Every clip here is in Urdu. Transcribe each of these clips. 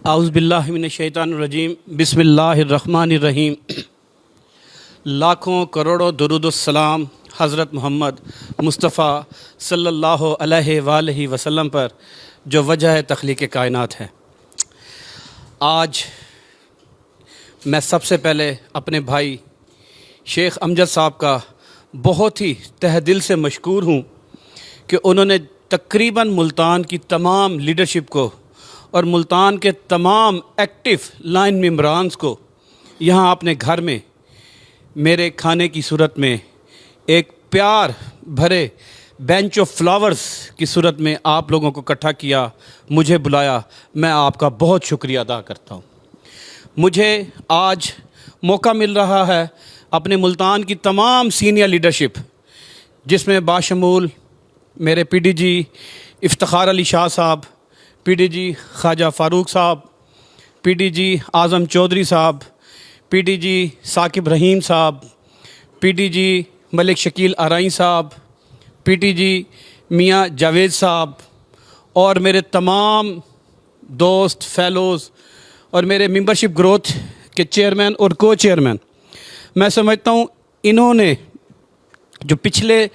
اعوذ باللہ من الشیطان الرجیم بسم اللہ الرحمن الرحیم۔ لاکھوں کروڑوں درود السلام حضرت محمد مصطفیٰ صلی اللہ علیہ وآلہ وسلم پر جو وجہ تخلیق کائنات ہے۔ آج میں سب سے پہلے اپنے بھائی شیخ امجد صاحب کا بہت ہی تہ دل سے مشکور ہوں کہ انہوں نے تقریباً ملتان کی تمام لیڈرشپ کو اور ملتان کے تمام ایکٹیو لائن ممبرانز کو یہاں اپنے گھر میں میرے کھانے کی صورت میں ایک پیار بھرے بینچ آف فلاورز کی صورت میں آپ لوگوں کو اکٹھا کیا، مجھے بلایا۔ میں آپ کا بہت شکریہ ادا کرتا ہوں۔ مجھے آج موقع مل رہا ہے اپنے ملتان کی تمام سینئر لیڈرشپ، جس میں باشمول میرے P D G Iftikhar Ali Shah صاحب، پی ڈی جی خواجہ فاروق صاحب، پی ڈی جی اعظم چودھری صاحب، پی ڈی جی ثاقب رحیم صاحب، پی ڈی جی ملک شکیل آرائی صاحب، پی ٹی جی میاں جاوید صاحب، اور میرے تمام دوست فیلوز اور میرے ممبرشپ گروتھ کے چیئرمین اور کو چیئرمین۔ میں سمجھتا ہوں انہوں نے جو پچھلے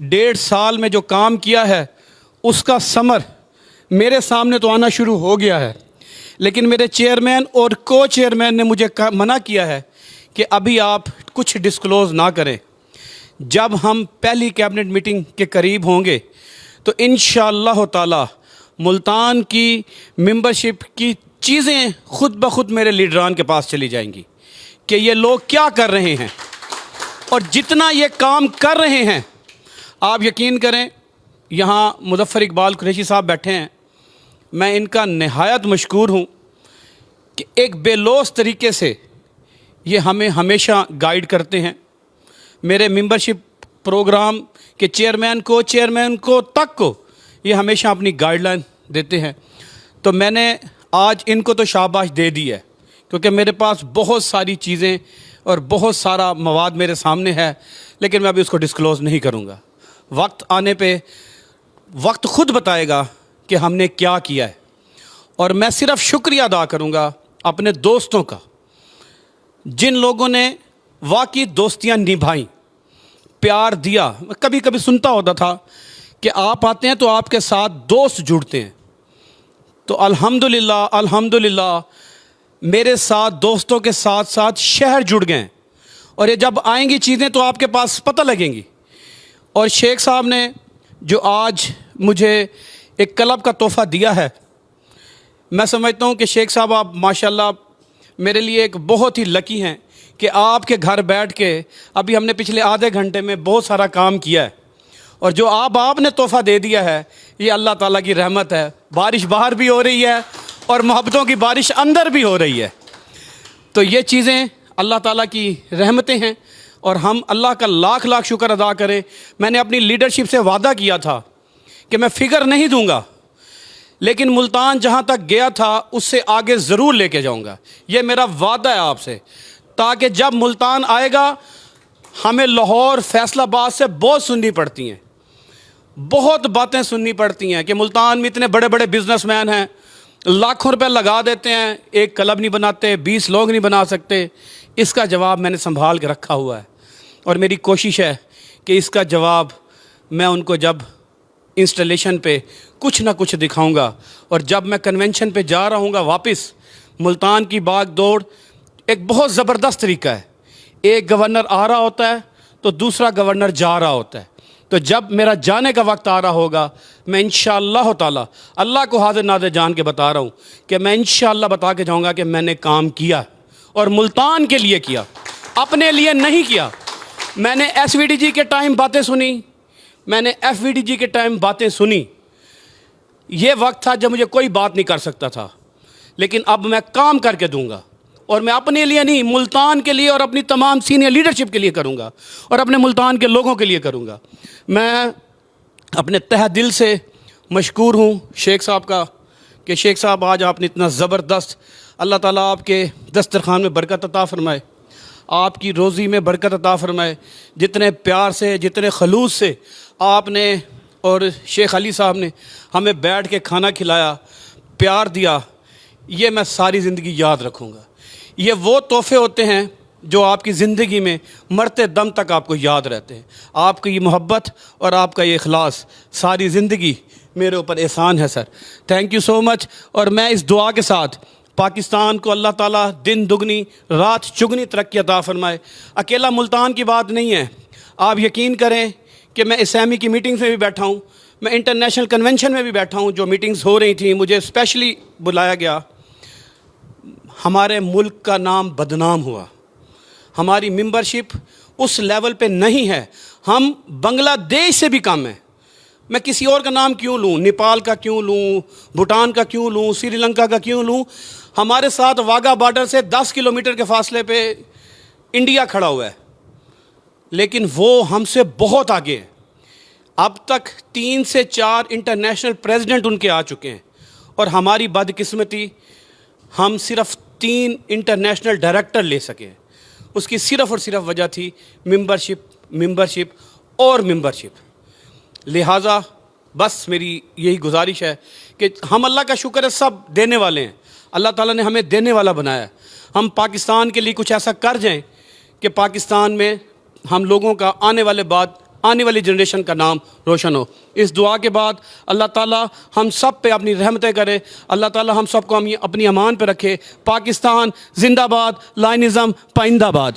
1.5 سال میں جو کام کیا ہے اس کا ثمر میرے سامنے تو آنا شروع ہو گیا ہے، لیکن میرے چیئرمین اور کو چیئرمین نے مجھے منع کیا ہے کہ ابھی آپ کچھ ڈسکلوز نہ کریں۔ جب ہم پہلی کیبنٹ میٹنگ کے قریب ہوں گے تو انشاءاللہ تعالی ملتان کی ممبرشپ کی چیزیں خود بخود میرے لیڈران کے پاس چلی جائیں گی کہ یہ لوگ کیا کر رہے ہیں، اور جتنا یہ کام کر رہے ہیں آپ یقین کریں۔ یہاں مظفر اقبال قریشی صاحب بیٹھے ہیں، میں ان کا نہایت مشکور ہوں کہ ایک بے لوث طریقے سے یہ ہمیں ہمیشہ گائیڈ کرتے ہیں۔ میرے ممبرشپ پروگرام کے چیئرمین کو چیئرمین کو تک کو یہ ہمیشہ اپنی گائیڈ لائن دیتے ہیں۔ تو میں نے آج ان کو تو شاباش دے دی ہے، کیونکہ میرے پاس بہت ساری چیزیں اور بہت سارا مواد میرے سامنے ہے، لیکن میں ابھی اس کو ڈسکلوز نہیں کروں گا۔ وقت آنے پہ وقت خود بتائے گا کہ ہم نے کیا کیا ہے، اور میں صرف شکریہ ادا کروں گا اپنے دوستوں کا، جن لوگوں نے واقعی دوستیاں نبھائیں، پیار دیا۔ کبھی کبھی سنتا ہوتا تھا کہ آپ آتے ہیں تو آپ کے ساتھ دوست جڑتے ہیں، تو الحمدللہ میرے ساتھ دوستوں کے ساتھ ساتھ شہر جڑ گئے ہیں، اور یہ جب آئیں گی چیزیں تو آپ کے پاس پتہ لگیں گی۔ اور شیخ صاحب نے جو آج مجھے ایک کلب کا تحفہ دیا ہے، میں سمجھتا ہوں کہ شیخ صاحب آپ ماشاءاللہ میرے لیے ایک بہت ہی لکی ہیں کہ آپ کے گھر بیٹھ کے ابھی ہم نے پچھلے آدھے گھنٹے میں بہت سارا کام کیا ہے، اور جو آپ نے تحفہ دے دیا ہے یہ اللہ تعالیٰ کی رحمت ہے۔ بارش باہر بھی ہو رہی ہے اور محبتوں کی بارش اندر بھی ہو رہی ہے، تو یہ چیزیں اللہ تعالیٰ کی رحمتیں ہیں، اور ہم اللہ کا لاکھ لاکھ شکر ادا کریں۔ میں نے اپنی لیڈرشپ سے وعدہ کیا تھا کہ میں فگر نہیں دوں گا، لیکن ملتان جہاں تک گیا تھا اس سے آگے ضرور لے کے جاؤں گا۔ یہ میرا وعدہ ہے آپ سے، تاکہ جب ملتان آئے گا ہمیں لاہور فیصل آباد سے بہت سننی پڑتی ہیں، بہت باتیں سننی پڑتی ہیں کہ ملتان میں اتنے بڑے بڑے بزنس مین ہیں، لاکھوں روپے لگا دیتے ہیں، ایک کلب نہیں بناتے، 20 لوگ نہیں بنا سکتے۔ اس کا جواب میں نے سنبھال کے رکھا ہوا ہے، اور میری کوشش ہے کہ اس کا جواب میں ان کو جب انسٹالیشن پہ کچھ نہ کچھ دکھاؤں گا، اور جب میں کنونشن پہ جا رہا ہوں گا واپس۔ ملتان کی باغ دوڑ ایک بہت زبردست طریقہ ہے، ایک گورنر آ رہا ہوتا ہے تو دوسرا گورنر جا رہا ہوتا ہے، تو جب میرا جانے کا وقت آ رہا ہوگا میں انشاءاللہ تعالی اللہ کو حاضر ناظر جان کے بتا رہا ہوں کہ میں انشاءاللہ بتا کے جاؤں گا کہ میں نے کام کیا، اور ملتان کے لیے کیا، اپنے لیے نہیں کیا۔ میں نے ایس وی ڈی جی کے ٹائم باتیں سنی، میں نے ایف وی ڈی جی کے ٹائم باتیں سنی، یہ وقت تھا جب مجھے کوئی بات نہیں کر سکتا تھا، لیکن اب میں کام کر کے دوں گا، اور میں اپنے لیے نہیں، ملتان کے لیے اور اپنی تمام سینئر لیڈرشپ کے لیے کروں گا، اور اپنے ملتان کے لوگوں کے لیے کروں گا۔ میں اپنے تہ دل سے مشکور ہوں شیخ صاحب کا کہ شیخ صاحب آج آپ نے اتنا زبردست، اللہ تعالیٰ آپ کے دسترخوان میں برکت عطا فرمائے، آپ کی روزی میں برکت عطا فرمائے۔ جتنے پیار سے، جتنے خلوص سے آپ نے اور شیخ علی صاحب نے ہمیں بیٹھ کے کھانا کھلایا، پیار دیا، یہ میں ساری زندگی یاد رکھوں گا۔ یہ وہ تحفے ہوتے ہیں جو آپ کی زندگی میں مرتے دم تک آپ کو یاد رہتے ہیں۔ آپ کی یہ محبت اور آپ کا یہ اخلاص ساری زندگی میرے اوپر احسان ہے سر، تھینک یو سو مچ۔ اور میں اس دعا کے ساتھ پاکستان کو اللہ تعالیٰ دن دگنی رات چگنی ترقی عطا فرمائے۔ اکیلا ملتان کی بات نہیں ہے، آپ یقین کریں کہ میں اسلامی کی میٹنگز میں بھی بیٹھا ہوں، میں انٹرنیشنل کنونشن میں بھی بیٹھا ہوں، جو میٹنگز ہو رہی تھیں مجھے اسپیشلی بلایا گیا۔ ہمارے ملک کا نام بدنام ہوا، ہماری ممبرشپ اس لیول پہ نہیں ہے، ہم بنگلہ دیش سے بھی کم ہیں۔ میں کسی اور کا نام کیوں لوں، نیپال کا کیوں لوں، بھوٹان کا کیوں لوں، سری لنکا کا کیوں لوں؟ ہمارے ساتھ واگا بارڈر سے 10 کلومیٹر کے فاصلے پہ انڈیا کھڑا ہوا ہے، لیکن وہ ہم سے بہت آگے ہے۔ اب تک 3 سے 4 انٹرنیشنل پریزیڈنٹ ان کے آ چکے ہیں، اور ہماری بدقسمتی ہم صرف 3 انٹرنیشنل ڈائریکٹر لے سکے۔ اس کی صرف اور صرف وجہ تھی ممبرشپ اور ممبرشپ۔ لہٰذا بس میری یہی گزارش ہے کہ ہم اللہ کا شکر ہے سب دینے والے ہیں، اللہ تعالیٰ نے ہمیں دینے والا بنایا ہے۔ ہم پاکستان کے لیے کچھ ایسا کر جائیں کہ پاکستان میں ہم لوگوں کا آنے والی جنریشن کا نام روشن ہو۔ اس دعا کے بعد اللہ تعالیٰ ہم سب پہ اپنی رحمتیں کرے، اللہ تعالیٰ ہم سب کو اپنی امان پہ رکھے۔ پاکستان زندہ باد، لائنزم پائندہ باد۔